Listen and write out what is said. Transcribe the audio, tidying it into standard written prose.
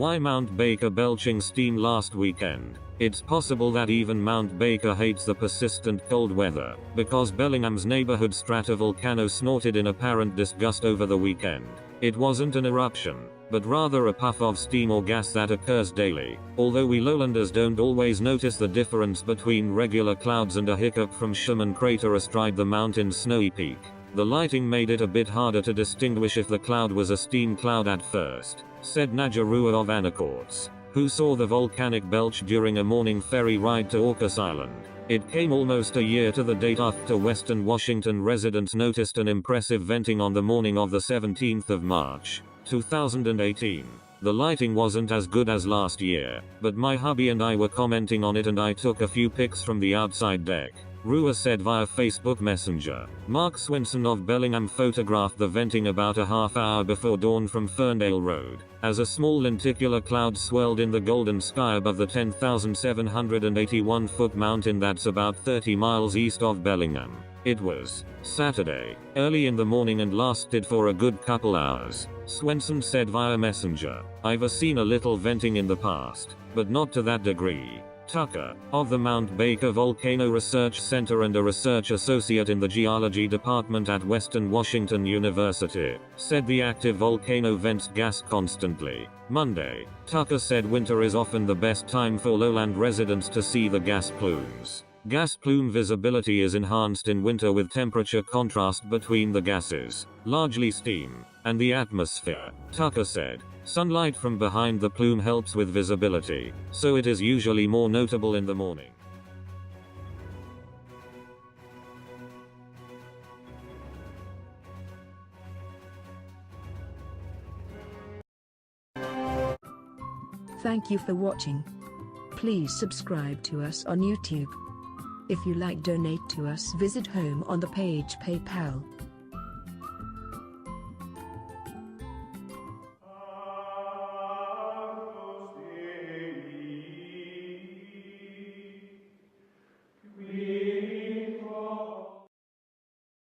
Why Mount Baker belching steam last weekend? It's possible that even Mount Baker hates the persistent cold weather, because Bellingham's neighborhood stratovolcano snorted in apparent disgust over the weekend. It wasn't an eruption, but rather a puff of steam or gas that occurs daily, although we lowlanders don't always notice the difference between regular clouds and a hiccup from Schumann crater astride the mountain's snowy peak. The lighting made it a bit harder to distinguish if the cloud was a steam cloud at first, said Najarua of Anacortes, who saw the volcanic belch during a morning ferry ride to Orcas Island. It came almost a year to the date after Western Washington residents noticed an impressive venting on the morning of the 17th of March, 2018. The lighting wasn't as good as last year, but my hubby and I were commenting on it and I took a few pics from the outside deck, Rua said via Facebook Messenger. Mark Swinson of Bellingham photographed the venting about a half hour before dawn from Ferndale Road, as a small lenticular cloud swirled in the golden sky above the 10,781-foot mountain that's about 30 miles east of Bellingham. It was Saturday, early in the morning and lasted for a good couple hours, Swenson said via Messenger. I've seen a little venting in the past, but not to that degree. Tucker, of the Mount Baker Volcano Research Center and a research associate in the geology department at Western Washington University, said the active volcano vents gas constantly. Monday, Tucker said winter is often the best time for lowland residents to see the gas plumes. Gas plume visibility is enhanced in winter with temperature contrast between the gases, largely steam, and the atmosphere, Tucker said. Sunlight from behind the plume helps with visibility, so it is usually more notable in the morning. Thank you for watching. Please subscribe to us on YouTube. If you like, donate to us, visit home on the page PayPal.